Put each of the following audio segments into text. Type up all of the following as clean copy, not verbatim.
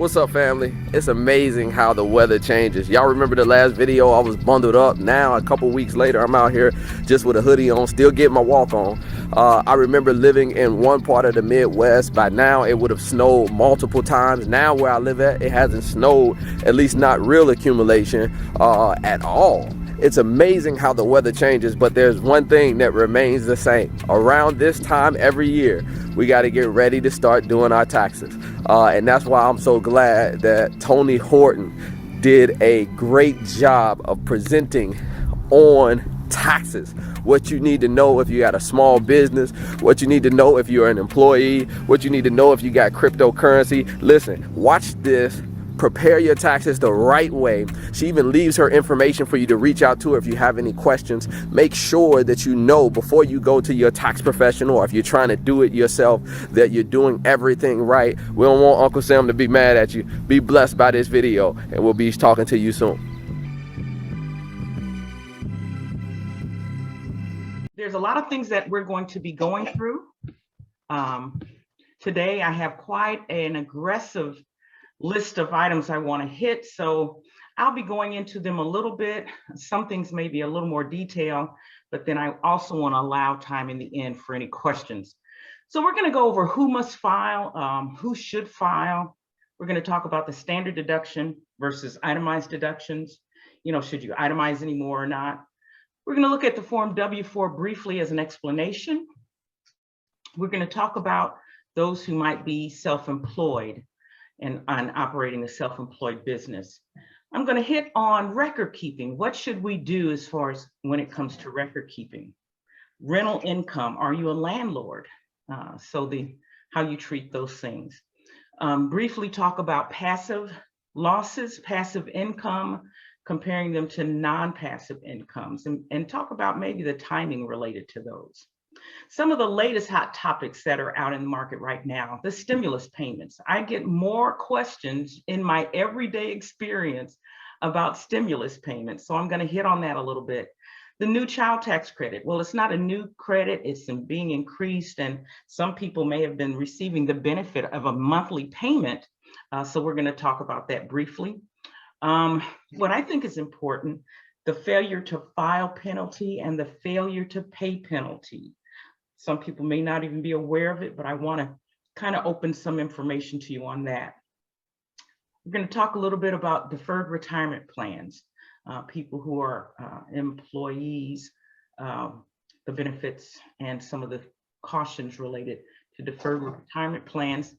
What's up, family? It's amazing how the weather changes. Y'all remember the last video? I was bundled up. Now, a couple weeks later, I'm out here just with a hoodie on, still getting my walk on. I remember living in one part of the Midwest. By now, it would have snowed multiple times. Now, where I live at, it hasn't snowed, at least not real accumulation at all. It's amazing how the weather changes, but there's one thing that remains the same. Around this time every year, we got to get ready to start doing our taxes. And that's why I'm so glad that Toni Horton did a great job of presenting on taxes. What you need to know if you got a small business, what you need to know if you're an employee, what you need to know if you got cryptocurrency. Listen, watch this. Prepare your taxes the right way. She even leaves her information for you to reach out to her if you have any questions. Make sure that you know before you go to your tax professional, or if you're trying to do it yourself, that you're doing everything right. We don't want Uncle Sam to be mad at you. Be blessed by this video, and we'll be talking to you soon. There's a lot of things that we're going to be going through. Today, I have quite an aggressive list of items I want to hit, so I'll be going into them a little bit. Some things may be a little more detail, but then I also want to allow time in the end for any questions. So we're going to go over who must file, who should file. We're going to talk about the standard deduction versus itemized deductions. You know, should you itemize anymore or not? We're going to look at the Form W-4 briefly as an explanation. We're going to talk about those who might be self-employed and on operating a self-employed business. I'm going to hit on record keeping. What should we do as far as when it comes to record keeping? Rental income. Are you a landlord? How you treat those things. Briefly talk about passive losses, passive income, comparing them to non-passive incomes, and talk about maybe the timing related to those. Some of the latest hot topics that are out in the market right now, the stimulus payments. I get more questions in my everyday experience about stimulus payments, so I'm going to hit on that a little bit. The new child tax credit. Well, it's not a new credit, it's being increased, and some people may have been receiving the benefit of a monthly payment, so we're going to talk about that briefly. What I think is important, the failure to file penalty and the failure to pay penalty. Some people may not even be aware of it, but I want to kind of open some information to you on that. We're going to talk a little bit about deferred retirement plans, people who are employees, the benefits and some of the cautions related to deferred retirement plans.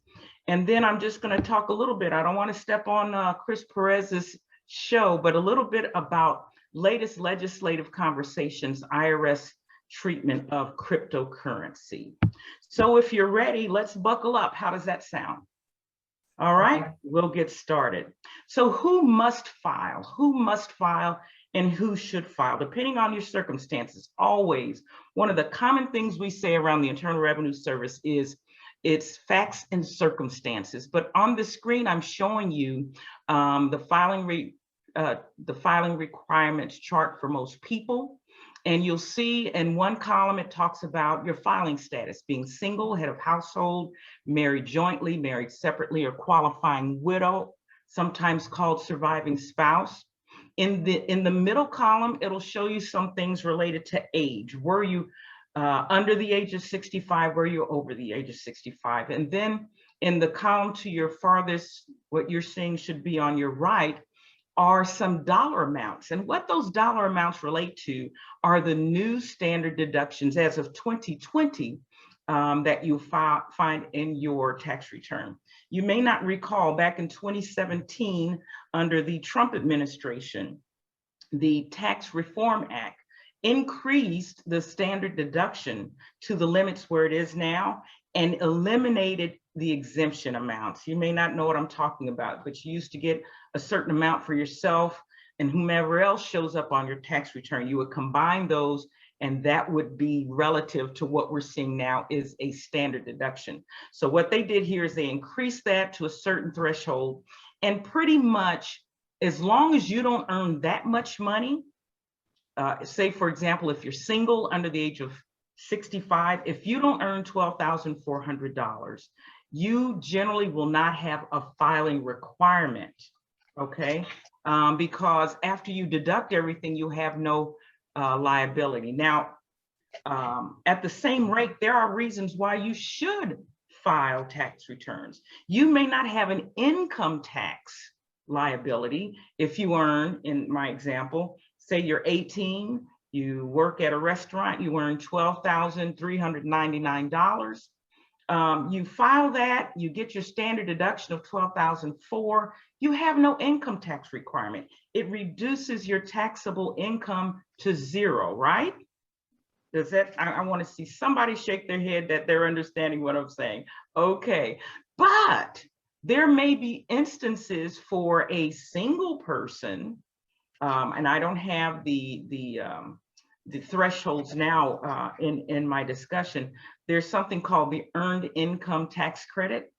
And then I'm just going to talk a little bit, I don't want to step on Chris Perez's show, but a little bit about latest legislative conversations, IRS treatment of cryptocurrency. So if you're ready, let's buckle up. How does that sound? All right, we'll get started. So who must file? Who must file and who should file? Depending on your circumstances, always. One of the common things we say around the Internal Revenue Service is it's facts and circumstances. But on the screen, I'm showing you the filing requirements chart for most people. And you'll see in one column, it talks about your filing status, being single, head of household, married jointly, married separately, or qualifying widow, sometimes called surviving spouse. In the middle column, it'll show you some things related to age. Were you under the age of 65? Were you over the age of 65? And then in the column to your farthest, what you're seeing should be on your right, are some dollar amounts. And what those dollar amounts relate to are the new standard deductions as of 2020 that you find in your tax return. You may not recall back in 2017, under the Trump administration, the Tax Reform Act increased the standard deduction to the limits where it is now and eliminated the exemption amounts. You may not know what I'm talking about, but you used to get a certain amount for yourself and whomever else shows up on your tax return. You would combine those and that would be relative to what we're seeing now is a standard deduction. So what they did here is they increased that to a certain threshold, and pretty much as long as you don't earn that much money, say for example, if you're single under the age of 65, if you don't earn $12,400, you generally will not have a filing requirement, okay? Because after you deduct everything, you have no liability. Now, at the same rate, there are reasons why you should file tax returns. You may not have an income tax liability if you earn, in my example, say you're 18, you work at a restaurant, you earn $12,399. You file that, you get your standard deduction of $12,004. You have no income tax requirement. It reduces your taxable income to zero, right? Does that, I want to see somebody shake their head that they're understanding what I'm saying. Okay, but there may be instances for a single person, and I don't have the thresholds now in my discussion. There's something called the Earned Income Tax Credit.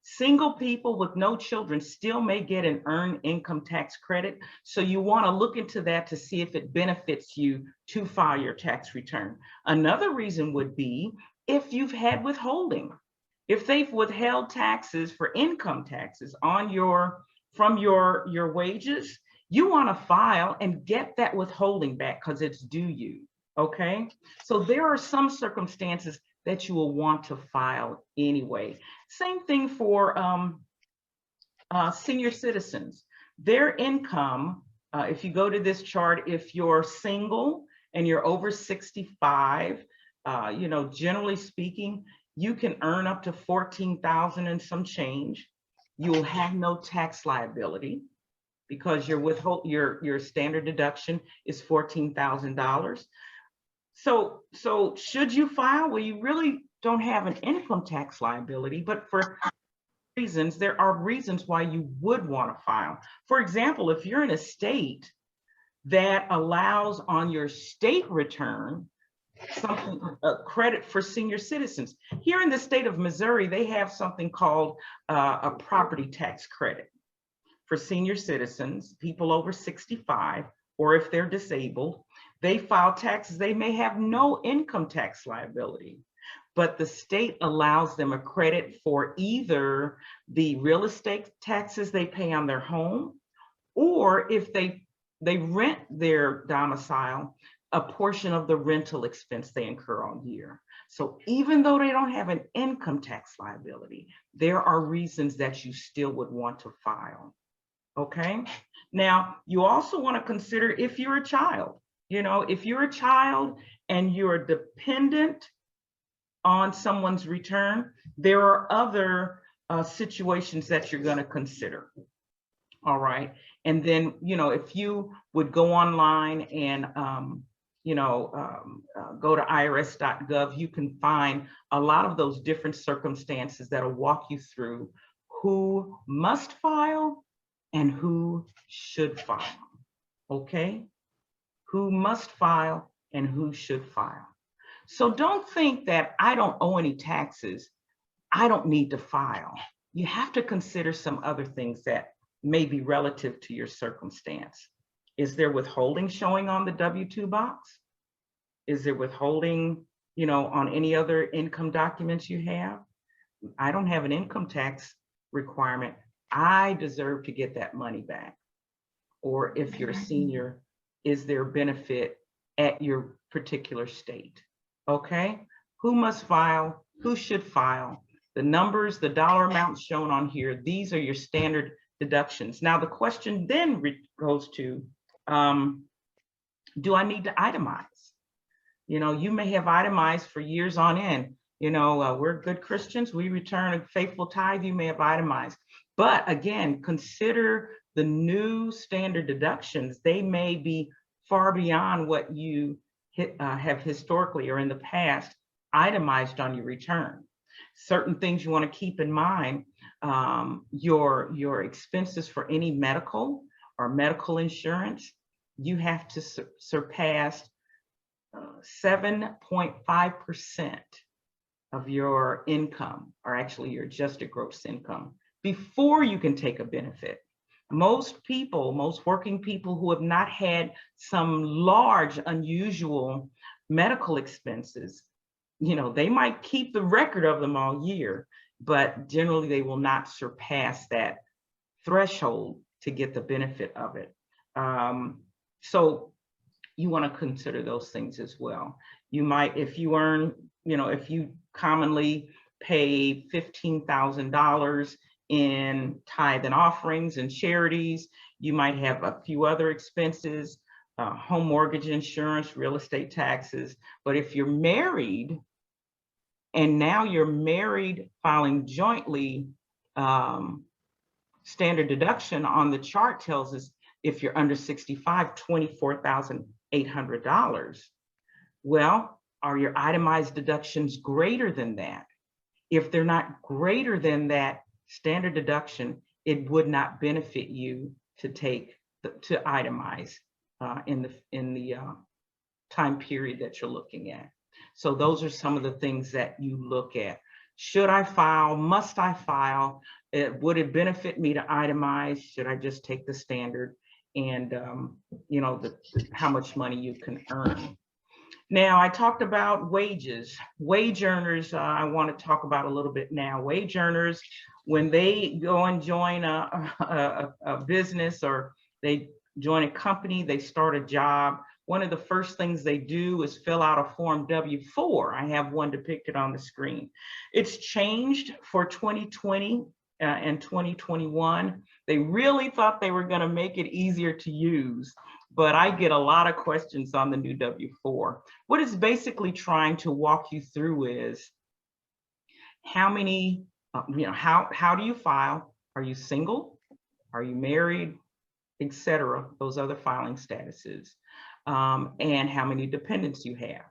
Single people with no children still may get an earned income tax credit. So you want to look into that to see if it benefits you to file your tax return. Another reason would be if you've had withholding. If they've withheld taxes for income taxes on from your wages, you want to file and get that withholding back because it's due you. Okay, so there are some circumstances that you will want to file anyway. Same thing for senior citizens. Their income, if you go to this chart, if you're single and you're over 65, generally speaking, you can earn up to $14,000 and some change. You'll have no tax liability because your standard deduction is $14,000. So should you file? Well, you really don't have an income tax liability, but for reasons, there are reasons why you would want to file. For example, if you're in a state that allows on your state return something, a credit for senior citizens. Here in the state of Missouri, they have something called a property tax credit for senior citizens, people over 65, or if they're disabled. They file taxes, they may have no income tax liability, but the state allows them a credit for either the real estate taxes they pay on their home, or if they rent their domicile, a portion of the rental expense they incur all year. So even though they don't have an income tax liability, there are reasons that you still would want to file. Okay. Now, you also want to consider if you're a child. If you're a child and you're dependent on someone's return, there are other situations that you're going to consider. All right. And then, if you would go online and, go to irs.gov, you can find a lot of those different circumstances that'll walk you through who must file and who should file. Okay. Who must file and who should file. So don't think that I don't owe any taxes, I don't need to file. You have to consider some other things that may be relative to your circumstance. Is there withholding showing on the W-2 box? Is there withholding, on any other income documents you have? I don't have an income tax requirement. I deserve to get that money back. Or if you're a senior, is there benefit at your particular state? Okay, who must file, who should file? The numbers, the dollar amounts shown on here, these are your standard deductions. Now the question then goes to, do I need to itemize? You may have itemized for years on end. We're good Christians, we return a faithful tithe, you may have itemized. But again, consider the new standard deductions. They may be far beyond what you have historically or in the past itemized on your return. Certain things you want to keep in mind, your expenses for any medical or medical insurance, you have to surpass 7.5% of your income, or actually your adjusted gross income, before you can take a benefit. Most working people who have not had some large, unusual medical expenses, they might keep the record of them all year. but generally they will not surpass that threshold to get the benefit of it. So you want to consider those things as well. You might, if you earn, if you commonly pay $15,000 in tithe and offerings and charities, you might have a few other expenses, home mortgage insurance, real estate taxes. But if you're married, and now you're married filing jointly, standard deduction on the chart tells us if you're under 65, $24,800. Well, are your itemized deductions greater than that? If they're not greater than that standard deduction, it would not benefit you to itemize in the time period that you're looking at. So those are some of the things that you look at. Should I file? Must I file? Would it benefit me to itemize? Should I just take the standard? And how much money you can earn. Now, I talked about wages. Wage earners, I want to talk about a little bit now. Wage earners, when they go and join a business, or they join a company, they start a job, one of the first things they do is fill out a Form W-4. I have one depicted on the screen. It's changed for 2020 and 2021. They really thought they were going to make it easier to use, but I get a lot of questions on the new W-4. What it's basically trying to walk you through is how many, how do you file? Are you single? Are you married? Etc. Those other filing statuses. And how many dependents you have.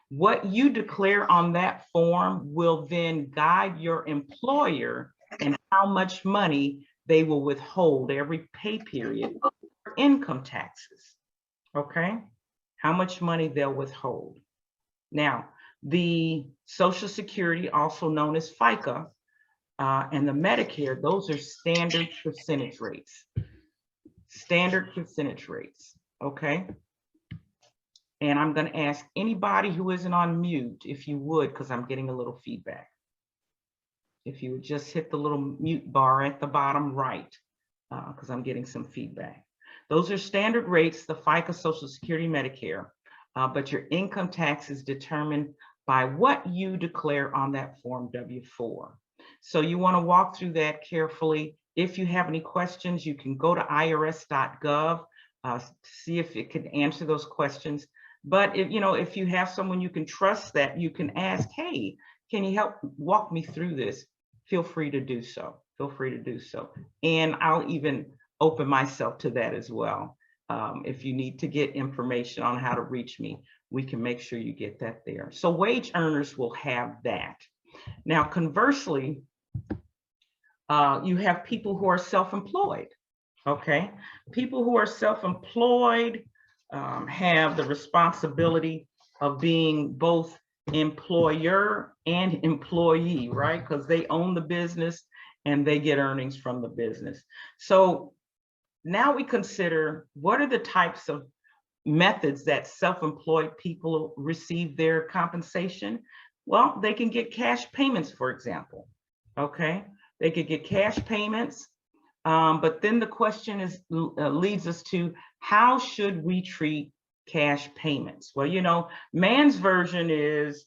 What you declare on that form will then guide your employer and how much money they will withhold every pay period for income taxes. Okay, how much money they'll withhold. Now, the Social Security, also known as FICA, and the Medicare, those are standard percentage rates. Standard percentage rates, okay? And I'm going to ask anybody who isn't on mute, if you would, because I'm getting a little feedback. If you would just hit the little mute bar at the bottom right, because I'm getting some feedback. Those are standard rates, the FICA, Social Security, Medicare, but your income tax is determined by what you declare on that Form W-4. So you want to walk through that carefully. If you have any questions, you can go to irs.gov, see if it can answer those questions. But if you have someone you can trust that you can ask, hey, can you help walk me through this? Feel free to do so. Feel free to do so. And I'll even open myself to that as well. If you need to get information on how to reach me, we can make sure you get that there. So wage earners will have that. Now, conversely, you have people who are self-employed. Okay, people who are self-employed have the responsibility of being both employer and employee, right? Because they own the business and they get earnings from the business. So now we consider, what are the types of methods that self-employed people receive their compensation? Well, they can get cash payments, for example. Okay, they could get cash payments. But then the question is, leads us to, how should we treat cash payments? Well, man's version is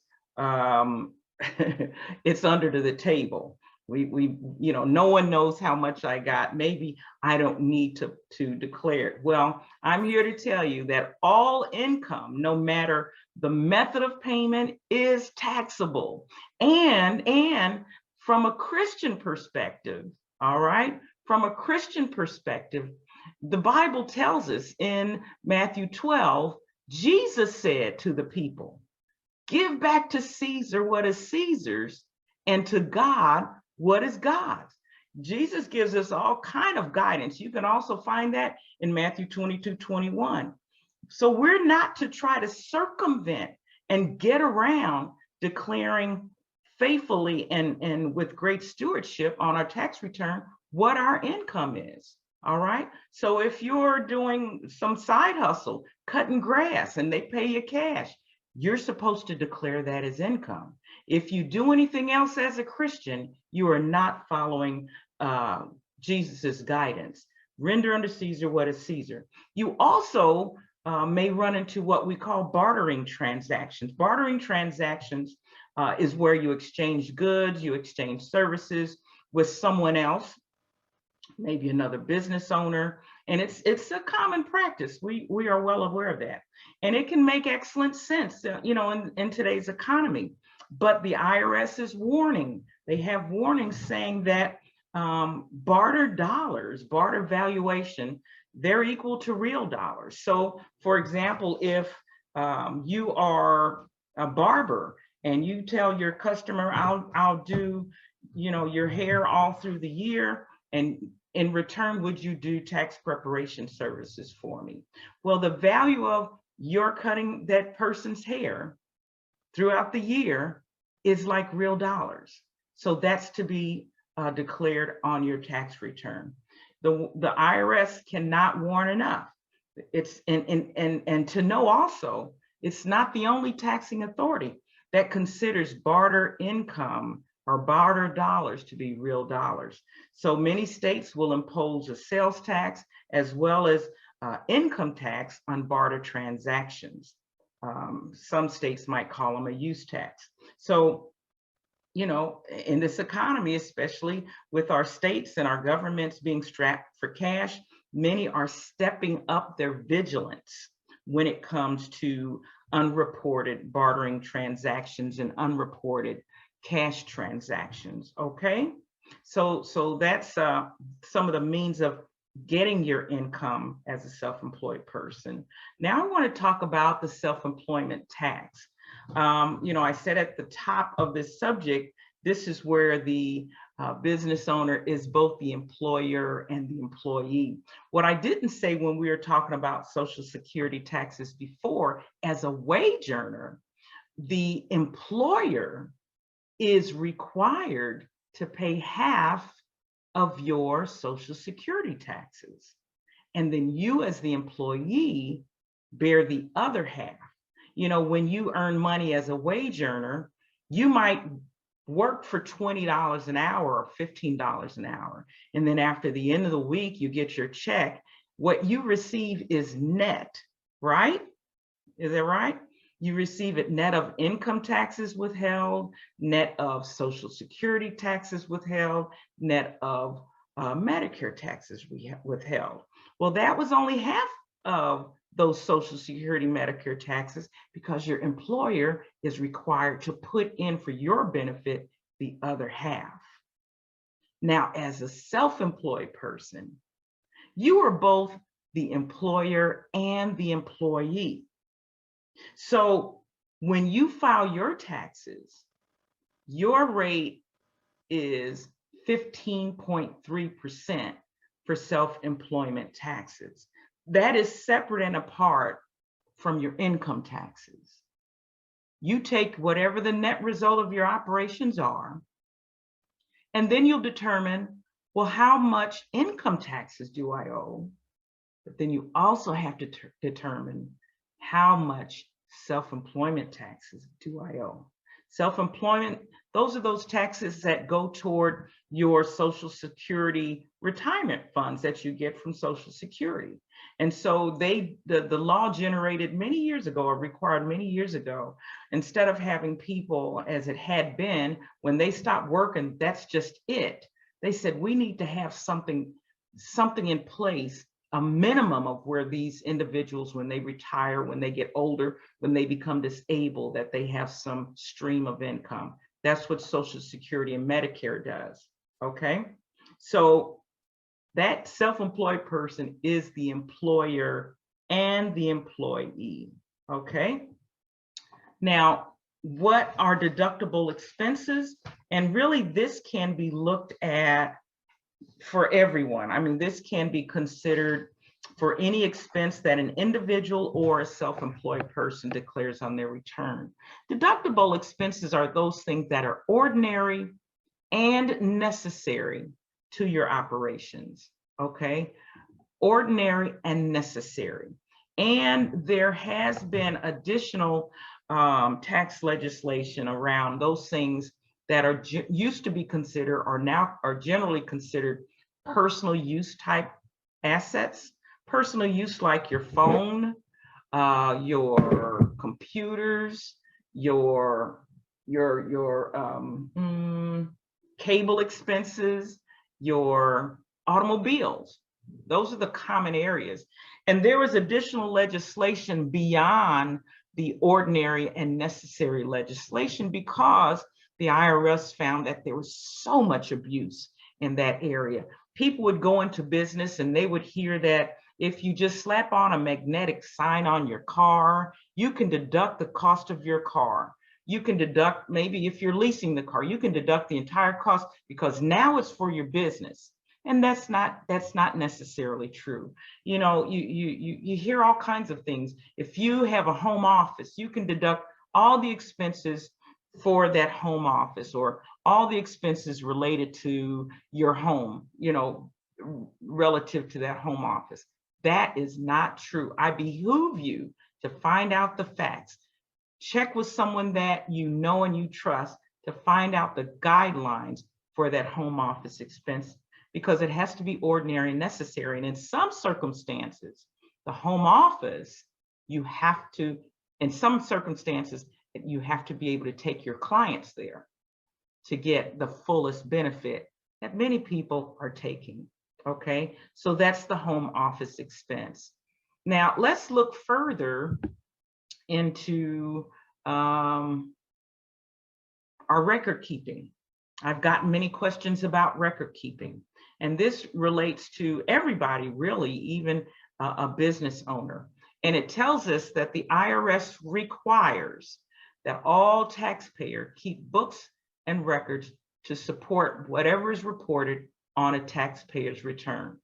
it's under the table. No one knows how much I got. Maybe I don't need to declare it. Well, I'm here to tell you that all income, no matter the method of payment, is taxable. And from a Christian perspective, all right, from a Christian perspective, the Bible tells us in Matthew 12, Jesus said to the people, give back to Caesar what is Caesar's, and to God what is God's. Jesus gives us all kind of guidance. You can also find that in Matthew 22:21. So we're not to try to circumvent and get around declaring faithfully and with great stewardship on our tax return what our income is. All right. So if you're doing some side hustle, cutting grass, and they pay you cash, you're supposed to declare that as income. If you do anything else as a Christian, you are not following Jesus's guidance. Render unto Caesar what is Caesar. You also may run into what we call bartering transactions. Bartering transactions is where you exchange goods, you exchange services with someone else, maybe another business owner, and it's a common practice. We are well aware of that, and it can make excellent sense, in today's economy. But the IRS is warning. They have warnings saying that barter dollars, barter valuation, they're equal to real dollars. So, for example, if you are a barber and you tell your customer, I'll do, your hair all through the year, and in return, would you do tax preparation services for me? Well, the value of your cutting that person's hair throughout the year is like real dollars. So that's to be declared on your tax return. The IRS cannot warn enough. It's and to know also, it's not the only taxing authority that considers barter income or barter dollars to be real dollars. So many states will impose a sales tax as well as income tax on barter transactions. Some states might call them a use tax. So, in this economy, especially with our states and our governments being strapped for cash, many are stepping up their vigilance when it comes to unreported bartering transactions and unreported cash transactions. Okay, so that's some of the means of getting your income as a self-employed person. Now I want to talk about the self-employment tax. I said at the top of this subject, this is where the business owner is both the employer and the employee. What I didn't say when we were talking about Social Security taxes before, as a wage earner, the employer is required to pay half of your Social Security taxes. And then you as the employee bear the other half. When you earn money as a wage earner, you might work for $20 an hour or $15 an hour. And then after the end of the week, you get your check. What you receive is net, right? Is that right? You receive it net of income taxes withheld, net of Social Security taxes withheld, net of Medicare taxes withheld. Well, that was only half of those Social Security Medicare taxes because your employer is required to put in for your benefit the other half. Now, as a self-employed person, you are both the employer and the employee. So when you file your taxes, your rate is 15.3% for self-employment taxes. That is separate and apart from your income taxes. You take whatever the net result of your operations are, and then you'll determine, well, how much income taxes do I owe? But then you also have to determine how much self-employment taxes do I owe. Self-employment, those are those taxes that go toward your Social Security retirement funds that you get from Social Security. And so the law generated many years ago, or required many years ago, instead of having people, as it had been, when they stopped working, that's just it. They said, we need to have something in place, a minimum of where these individuals, when they retire, when they get older, when they become disabled, that they have some stream of income. That's what Social Security and Medicare does, okay? So that self-employed person is the employer and the employee, okay? Now, what are deductible expenses? And really, this can be looked at for everyone. I mean, this can be considered for any expense that an individual or a self-employed person declares on their return. Deductible expenses are those things that are ordinary and necessary to your operations, okay? Ordinary and necessary. And there has been additional tax legislation around those things that are used to be considered or now are generally considered personal use type assets. Personal use like your phone, your computers, your cable expenses, your automobiles. Those are the common areas. And there was additional legislation beyond the ordinary and necessary legislation because the IRS found that there was so much abuse in that area. People would go into business and they would hear that if you just slap on a magnetic sign on your car, you can deduct the cost of your car. You can deduct, maybe if you're leasing the car, you can deduct the entire cost because now it's for your business. And that's not necessarily true. You know, you hear all kinds of things. If you have a home office, you can deduct all the expenses for that home office or all the expenses related to your home, you know, relative to that home office. That is not true. I behoove you to find out the facts. Check with someone that you know and you trust to find out the guidelines for that home office expense, because it has to be ordinary and necessary. And in some circumstances, the home office, you have to, in some circumstances, you have to be able to take your clients there to get the fullest benefit that many people are taking. Okay, so that's the home office expense. Now let's look further into our record keeping. I've gotten many questions about record keeping, and this relates to everybody really, even a business owner. And it tells us that the IRS requires that all taxpayers keep books and records to support whatever is reported on a taxpayer's return.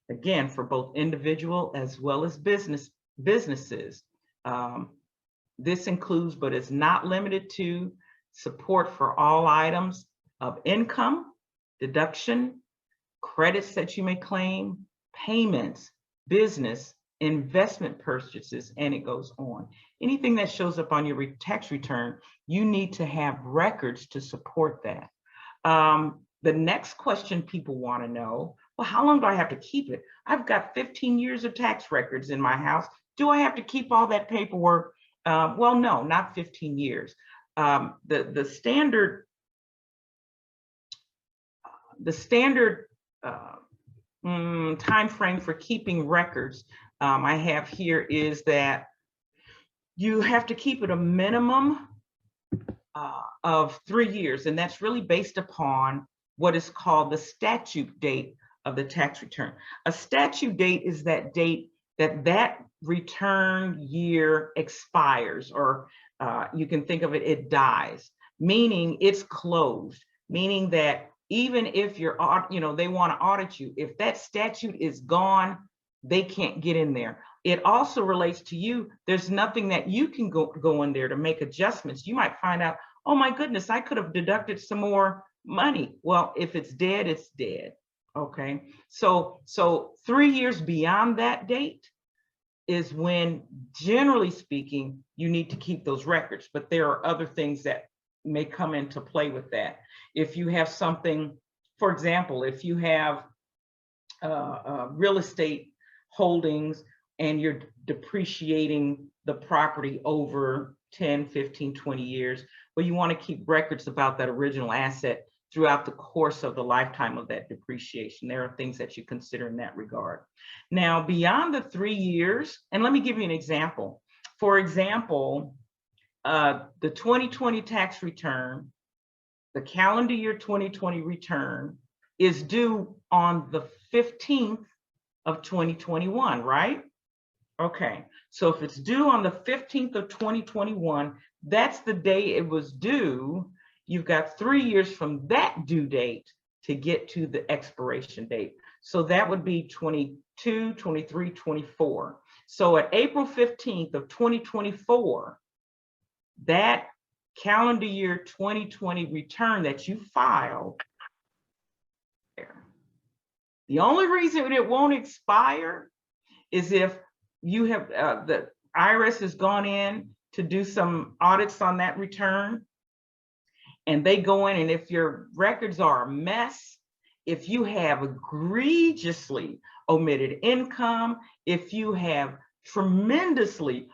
Again, for both individual as well as businesses. This includes, but is not limited to, support for all items of income, deduction, credits that you may claim, payments, business, investment purchases, and it goes on. Anything that shows up on your tax return, you need to have records to support that. The next question people want to know, well, how long do I have to keep it? I've got 15 years of tax records in my house. Do I have to keep all that paperwork? Well, no, not 15 years. The standard time frame for keeping records I have here is that you have to keep it a minimum of 3 years, and that's really based upon what is called the statute date of the tax return. A statute date is that date that return year expires, or you can think of it, it dies, meaning it's closed, meaning that even if you're, they want to audit you, if that statute is gone, they can't get in there. It also relates to you. There's nothing that you can go in there to make adjustments. You might find out, oh my goodness, I could have deducted some more money. Well, if it's dead, it's dead. Okay, so 3 years beyond that date is when, generally speaking, you need to keep those records. But there are other things that may come into play with that. If you have something, for example, if you have real estate holdings and you're depreciating the property over 10, 15, 20 years, well, you want to keep records about that original asset throughout the course of the lifetime of that depreciation. There are things that you consider in that regard. Now, beyond the 3 years, and let me give you an example. For example, the 2020 tax return, the calendar year 2020 return is due on the 15th of 2021, right? Okay, so if it's due on the 15th of 2021, that's the day it was due. You've got 3 years from that due date to get to the expiration date. So that would be 22, 23, 24. So at April 15th of 2024, that calendar year 2020 return that you filed, the only reason it won't expire is if you have, the IRS has gone in, to do some audits on that return. And they go in, and if your records are a mess, if you have egregiously omitted income, if you have tremendously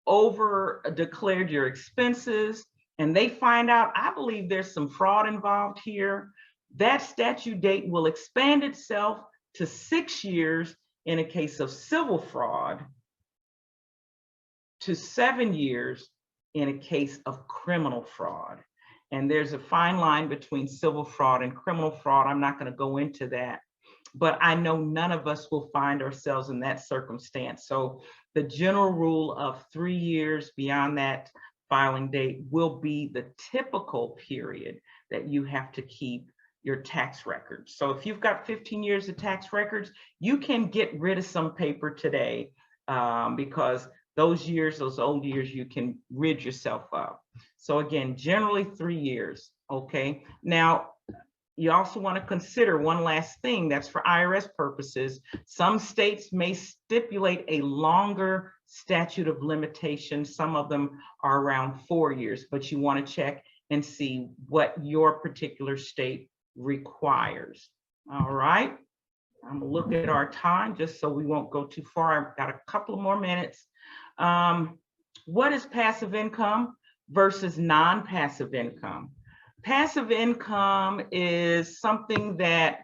over declared your expenses, and they find out, I believe there's some fraud involved here, that statute date will expand itself to 6 years in a case of civil fraud, to 7 years in a case of criminal fraud. And there's a fine line between civil fraud and criminal fraud. I'm not going to go into that, but I know none of us will find ourselves in that circumstance. So the general rule of 3 years beyond that filing date will be the typical period that you have to keep your tax records. So if you've got 15 years of tax records, you can get rid of some paper today, because those years, those old years, you can rid yourself of. So again, generally 3 years, okay? Now, you also want to consider one last thing that's for IRS purposes. Some states may stipulate a longer statute of limitations. Some of them are around 4 years, but you want to check and see what your particular state requires. All right, I'm gonna look at our time just so we won't go too far. I've got a couple of more minutes. What is passive income versus non-passive income? Passive income is something that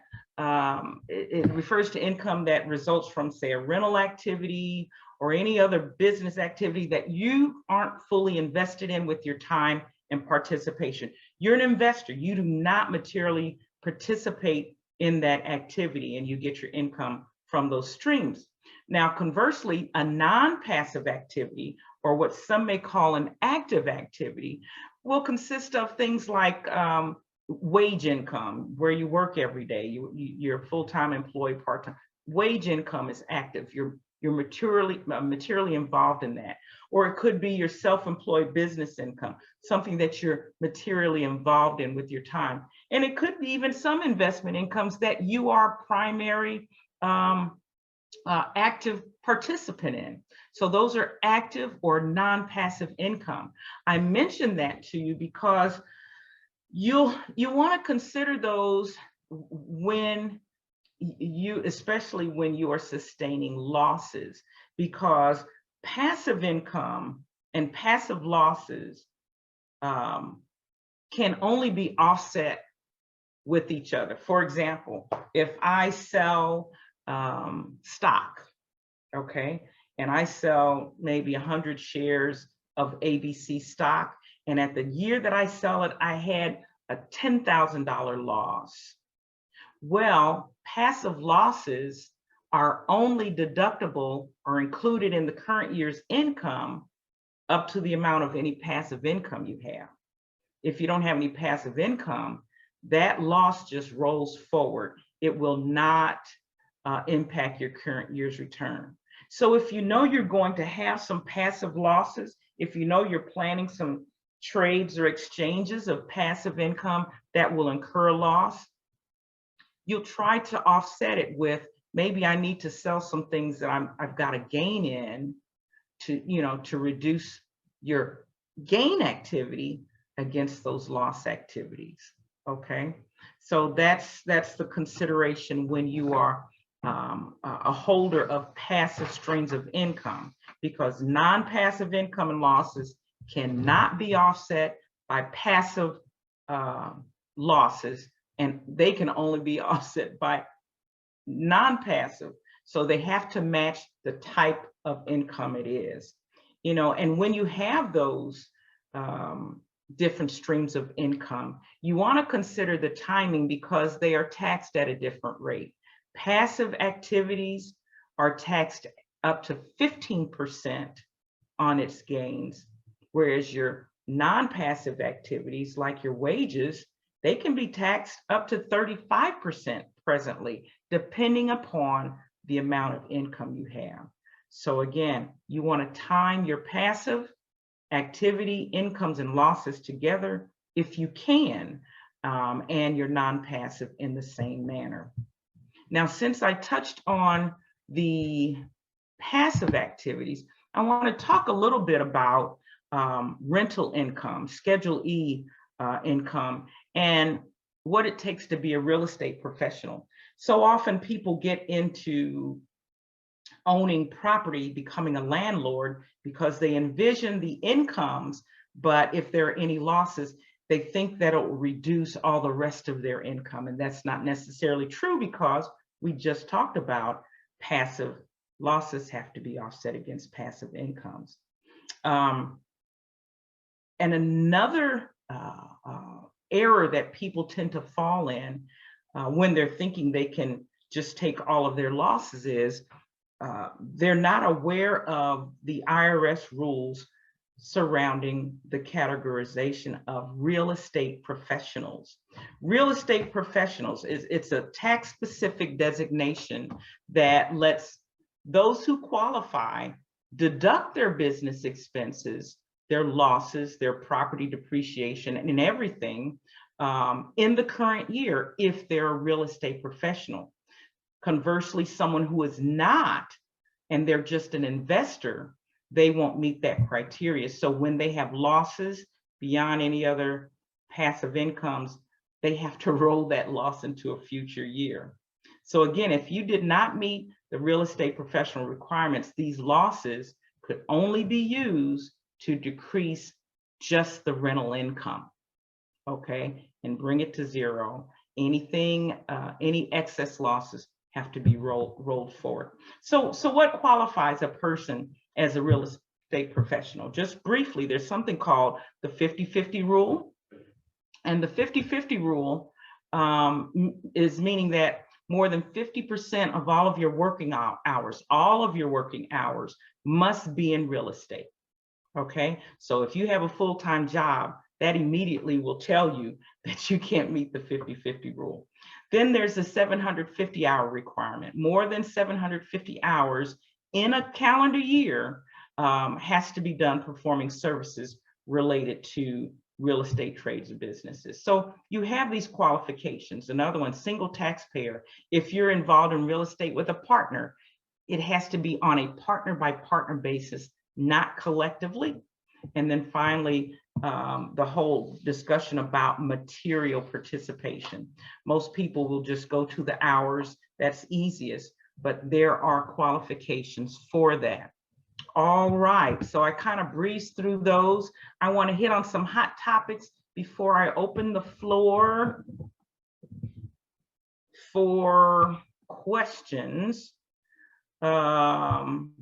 it refers to income that results from, say, a rental activity or any other business activity that you aren't fully invested in with your time and participation. You're an investor. You do not materially participate in that activity, and you get your income from those streams. Now, conversely, a non-passive activity, or what some may call an active activity, will consist of things like wage income, where you work every day. You're a full-time employee, part-time. Wage income is active. You're materially involved in that. Or it could be your self-employed business income, something that you're materially involved in with your time. And it could be even some investment incomes that you are primary active participant in. So those are active or non-passive income. I mentioned that to you because you want to consider those when especially when you are sustaining losses, because passive income and passive losses can only be offset with each other. For example, if I sell stock, okay, and I sell maybe 100 shares of ABC stock, and at the year that I sell it, I had a $10,000 loss. Well, passive losses are only deductible or included in the current year's income up to the amount of any passive income you have. If you don't have any passive income, that loss just rolls forward. It will not impact your current year's return. So if you know you're going to have some passive losses, if you know you're planning some trades or exchanges of passive income that will incur a loss, you'll try to offset it with, maybe I need to sell some things that I've got a gain in to reduce your gain activity against those loss activities. Okay, so that's the consideration when you are a holder of passive streams of income, because non-passive income and losses cannot be offset by passive losses, and they can only be offset by non-passive. So they have to match the type of income it is, and when you have those different streams of income, you want to consider the timing, because they are taxed at a different rate. Passive activities are taxed up to 15% on its gains, whereas your non-passive activities, like your wages, they can be taxed up to 35% presently, depending upon the amount of income you have. So again, you want to time your passive activity incomes and losses together if you can, and your non-passive in the same manner. Now, since I touched on the passive activities, I want to talk a little bit about rental income, Schedule E income, and what it takes to be a real estate professional. So often people get into owning property, becoming a landlord, because they envision the incomes, but if there are any losses, they think that it will reduce all the rest of their income. And that's not necessarily true, because we just talked about passive losses have to be offset against passive incomes. And another error that people tend to fall in when they're thinking they can just take all of their losses is they're not aware of the IRS rules surrounding the categorization of real estate professionals. Real estate professionals it's a tax specific designation that lets those who qualify deduct their business expenses, their losses, their property depreciation, and everything in the current year if they're a real estate professional. Conversely, someone who is not, and they're just an investor, they won't meet that criteria. So when they have losses beyond any other passive incomes, they have to roll that loss into a future year. So again, if you did not meet the real estate professional requirements, these losses could only be used to decrease just the rental income, okay, and bring it to zero. Anything, any excess losses have to be rolled forward. So what qualifies a person as a real estate professional? Just briefly, there's something called the 50-50 rule. And the 50-50 rule is meaning that more than 50% of all of your working hours, must be in real estate, okay? So if you have a full-time job, that immediately will tell you that you can't meet the 50-50 rule. Then there's a 750-hour requirement. More than 750 hours in a calendar year has to be done performing services related to real estate trades and businesses. So you have these qualifications. Another one, single taxpayer. If you're involved in real estate with a partner, it has to be on a partner by partner basis, not collectively. And then finally, the whole discussion about material participation. Most people will just go to the hours, that's easiest, but there are qualifications for that. All right, so I kind of breezed through those. I want to hit on some hot topics before I open the floor for questions.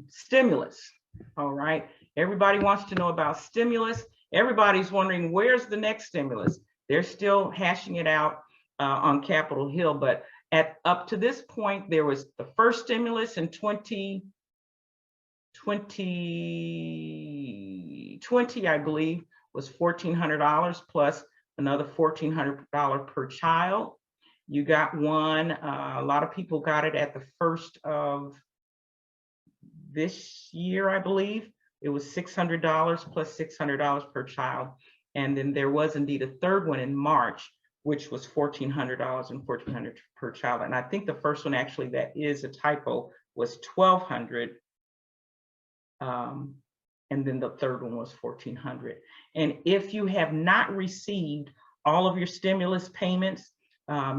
Stimulus, all right. Everybody wants to know about stimulus. Everybody's wondering, where's the next stimulus? They're still hashing it out on Capitol Hill, but up to this point, there was the first stimulus in 2020, I believe, was $1,400 plus another $1,400 per child. You got one, a lot of people got it at the first of this year, I believe. It was $600 plus $600 per child. And then there was indeed a third one in March, which was $1,400 and $1,400 per child. And I think the first one, actually, that is a typo, was $1,200. And then the third one was $1,400. And if you have not received all of your stimulus payments,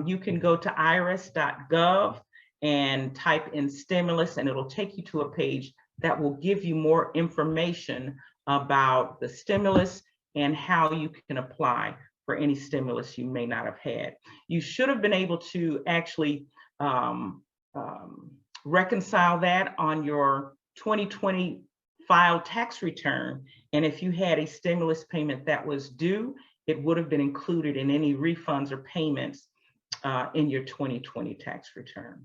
you can go to irs.gov and type in stimulus, and it'll take you to a page that will give you more information about the stimulus and how you can apply for any stimulus you may not have had. You should have been able to actually reconcile that on your 2020 filed tax return. And if you had a stimulus payment that was due, it would have been included in any refunds or payments in your 2020 tax return.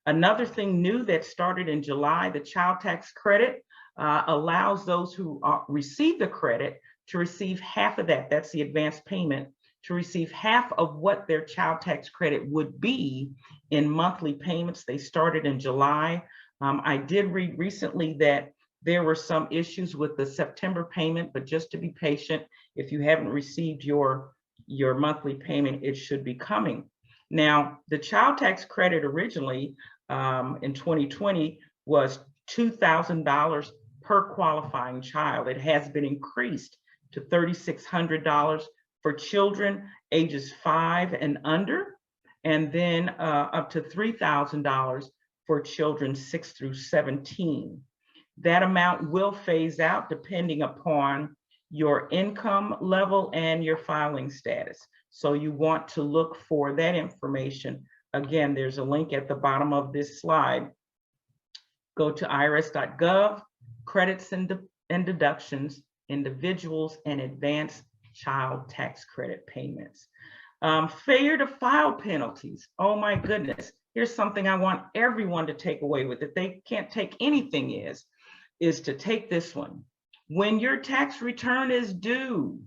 Another thing new that started in July, the child tax credit allows those who receive the credit to receive half of that. That's the advance payment, to receive half of what their child tax credit would be in monthly payments. They started in July. I did read recently that there were some issues with the September payment, but just to be patient, if you haven't received your monthly payment, it should be coming. Now, the child tax credit originally in 2020 was $2,000 per qualifying child. It has been increased to $3,600 for children ages 5 and under, and then up to $3,000 for children 6 through 17. That amount will phase out depending upon your income level and your filing status. So you want to look for that information. Again, there's a link at the bottom of this slide. Go to irs.gov, credits and deductions, individuals, and advanced child tax credit payments. Failure to file penalties. Oh my goodness. Here's something I want everyone to take away with it. They can't take anything is to take this one. When your tax return is due,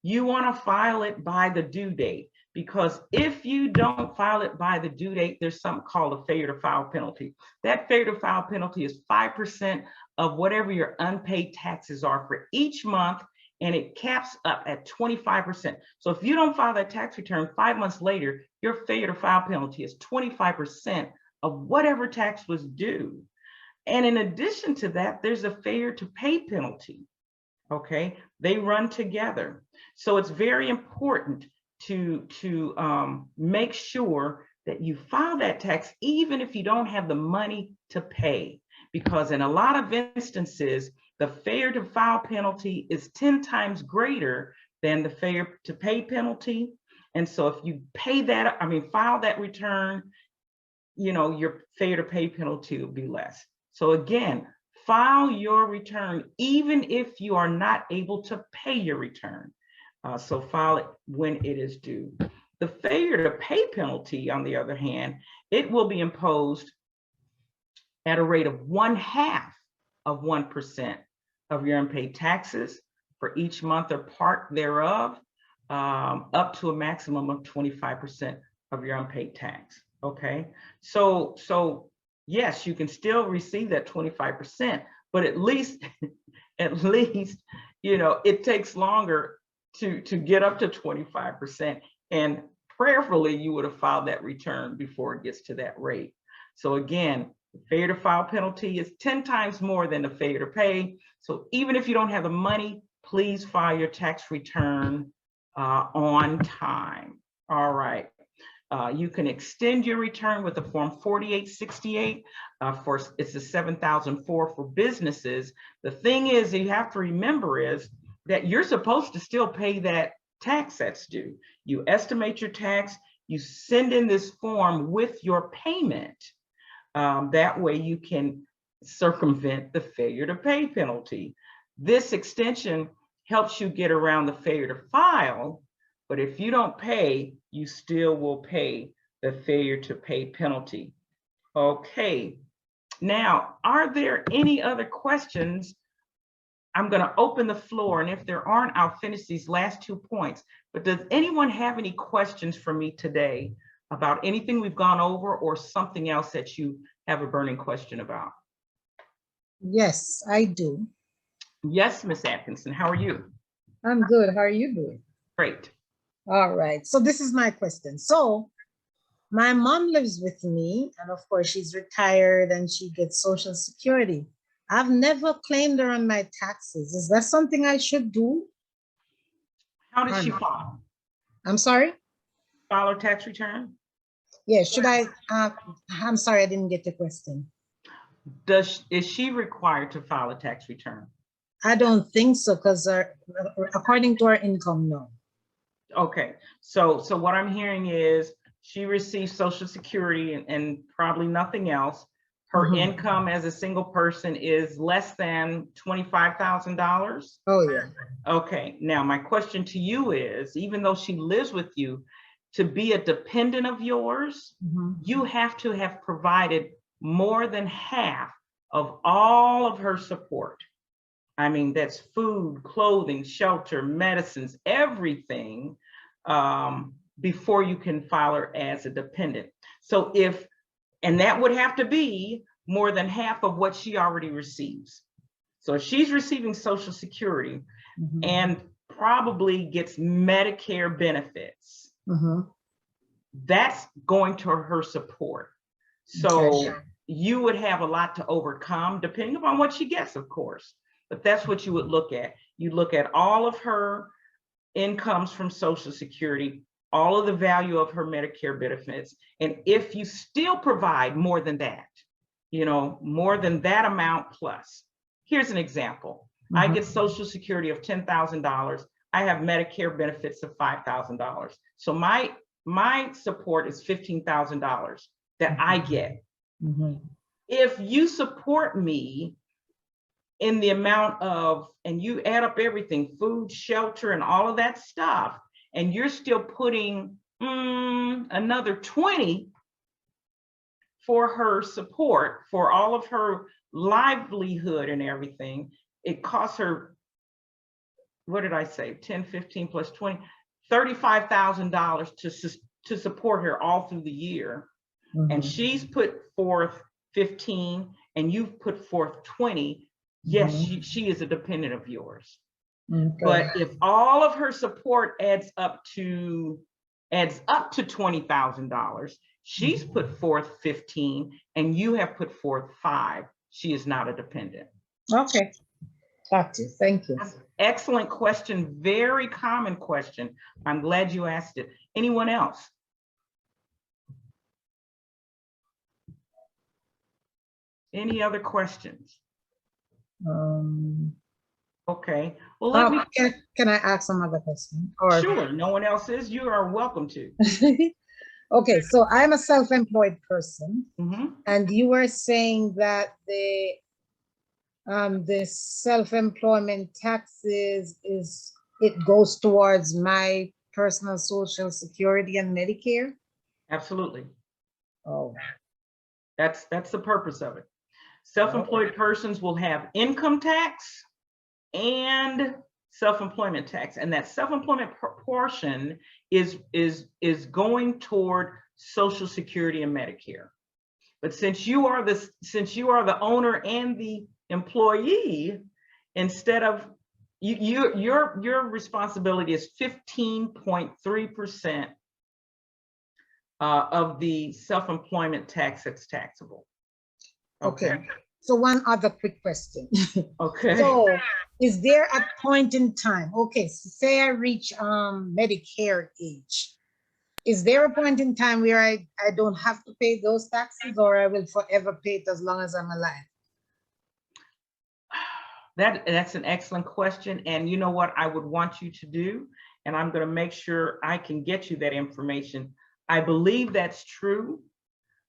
you want to file it by the due date, because if you don't file it by the due date, there's something called a failure to file penalty. That failure to file penalty is 5% of whatever your unpaid taxes are for each month, and it caps up at 25%. So if you don't file that tax return 5 months later, your failure to file penalty is 25% of whatever tax was due. And in addition to that, there's a failure to pay penalty. Okay, they run together. So it's very important to make sure that you file that tax even if you don't have the money to pay, because in a lot of instances, the failure to file penalty is 10 times greater than the failure to pay penalty. And so if you pay that, file that return, your failure to pay penalty will be less. So again, file your return even if you are not able to pay your return. So file it when it is due. The failure to pay penalty, on the other hand, it will be imposed at a rate of 0.5% of your unpaid taxes for each month or part thereof, up to a maximum of 25% of your unpaid tax. Okay, so yes, you can still receive that 25%, but at least, it takes longer to get up to 25. And prayerfully, you would have filed that return before it gets to that rate. So again, the failure to file penalty is 10 times more than the failure to pay. So even if you don't have the money, please file your tax return on time. All right. You can extend your return with the form 4868 it's a 7004 for businesses. The thing is, you have to remember is that you're supposed to still pay that tax that's due. You estimate your tax, you send in this form with your payment. That way you can circumvent the failure to pay penalty. This extension helps you get around the failure to file, but if you don't pay, you still will pay the failure to pay penalty. Okay, now, are there any other questions? I'm going to open the floor, and if there aren't, I'll finish these last 2 points. But does anyone have any questions for me today about anything we've gone over, or something else that you have a burning question about? Yes, I do. Yes, Ms. Atkinson, how are you? I'm good. How are you doing? Great. All right. So this is my question. So my mom lives with me, and of course she's retired and she gets Social Security. I've never claimed her on my taxes. Is that something I should do? How did she file? I'm sorry? File her tax return? Yeah, should I? I'm sorry, I didn't get the question. Is she required to file a tax return? I don't think so, because according to our income, no. Okay, so what I'm hearing is she receives Social Security and probably nothing else. Her income as a single person is less than $25,000. Oh yeah. Okay, now my question to you is, even though she lives with you, to be a dependent of yours, you have to have provided more than half of all of her support. I mean, that's food, clothing, shelter, medicines, everything, before you can file her as a dependent. So and that would have to be more than half of what she already receives. So if she's receiving Social Security and probably gets Medicare benefits, that's going to her support. So you would have a lot to overcome depending upon what she gets, of course. But that's what you would look at. You look at all of her incomes from Social Security, all of the value of her Medicare benefits. And if you still provide more than that, you know, more than that amount plus, here's an example. I get Social Security of $10,000. I have Medicare benefits of $5,000. So my support is $15,000 that I get. If you support me in the amount of, and you add up everything, food, shelter, and all of that stuff, and you're still putting another 20 for her support, for all of her livelihood and everything, it costs her, what did I say, 10, 15 plus 20, $35,000 to support her all through the year. And she's put forth 15 and you've put forth 20. Yes, she is a dependent of yours. But if all of her support adds up to $20,000, she's put forth 15 and you have put forth 5. She is not a dependent. Okay. Got you. Thank you. Excellent question. Very common question. I'm glad you asked it. Anyone else? Any other questions? Okay. Well, let me. Can I ask some other question? Or sure. No one else is. You are welcome to. Okay. So I'm a self-employed person, and you were saying that the self-employment taxes it goes towards my personal Social Security and Medicare? Absolutely. Oh. That's the purpose of it. Self-employed persons will have income tax and self-employment tax, and that self-employment portion is going toward Social Security and Medicare. But since you are the owner and the employee, instead of your responsibility is 15.3% of the self-employment tax that's taxable. Okay. So one other quick question. Okay. So is there a point in time? Okay, so say I reach Medicare age. Is there a point in time where I don't have to pay those taxes, or I will forever pay it as long as I'm alive? That's an excellent question. And you know what I would want you to do? And I'm going to make sure I can get you that information. I believe that's true.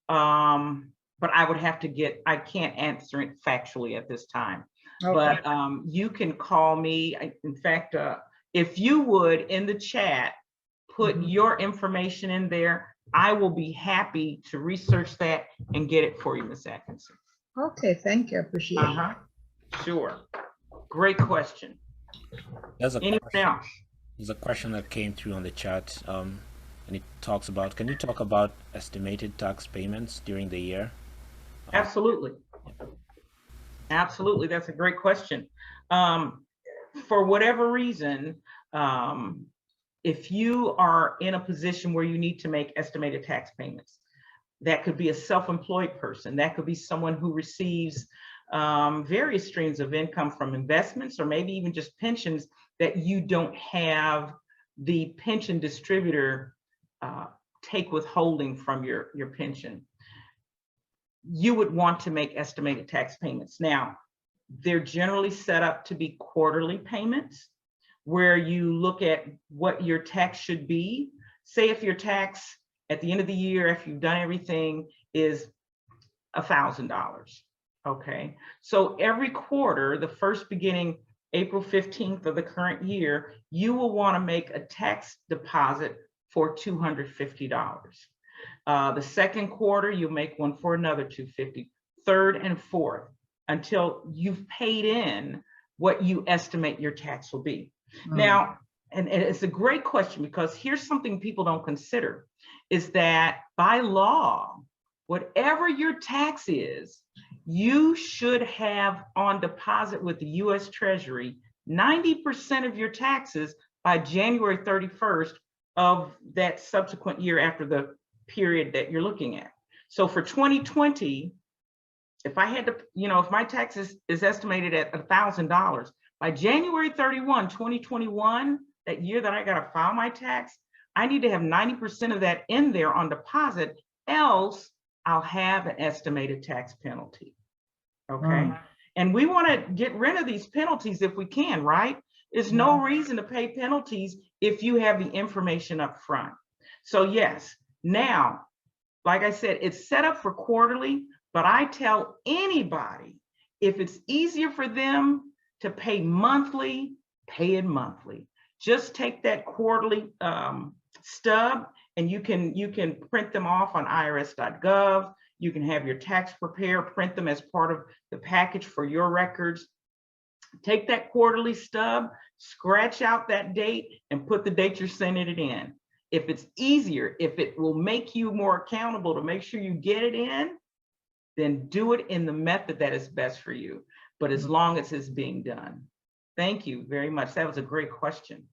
But I would have to I can't answer it factually at this time. Okay. But you can call me. In fact, if you would, in the chat, put your information in there, I will be happy to research that and get it for you, Ms. Atkinson. Okay, thank you. I appreciate it. Sure. Great question. Anyone else? There's a question that came through on the chat, and it talks about, can you talk about estimated tax payments during the year? Absolutely. Absolutely. That's a great question. For whatever reason, if you are in a position where you need to make estimated tax payments, that could be a self-employed person. That could be someone who receives various streams of income from investments, or maybe even just pensions that you don't have the pension distributor take withholding from your pension. You would want to make estimated tax payments. Now, they're generally set up to be quarterly payments, where you look at what your tax should be. Say if your tax at the end of the year, if you've done everything, is $1,000. Okay, so every quarter, the first beginning April 15th of the current year, you will want to make a tax deposit for $250. The second quarter, you make one for another $250, third and fourth, until you've paid in what you estimate your tax will be. Now, and it's a great question, because here's something people don't consider, is that by law, whatever your tax is, you should have on deposit with the U.S. Treasury 90% of your taxes by January 31st of that subsequent year after the period that you're looking at. So for 2020, if I had to, if my tax is estimated at $1,000, by January 31, 2021, that year that I got to file my tax, I need to have 90% of that in there on deposit, else I'll have an estimated tax penalty. Okay. And we want to get rid of these penalties if we can, right? There's no reason to pay penalties if you have the information up front. So yes, now, like I said, it's set up for quarterly, but I tell anybody, if it's easier for them to pay monthly, pay it monthly. Just take that quarterly stub, and you can print them off on irs.gov. You can have your tax preparer print them as part of the package for your records. Take that quarterly stub, scratch out that date, and put the date you're sending it in. If it's easier, if it will make you more accountable to make sure you get it in, then do it in the method that is best for you. But as long as it's being done. Thank you very much. That was a great question.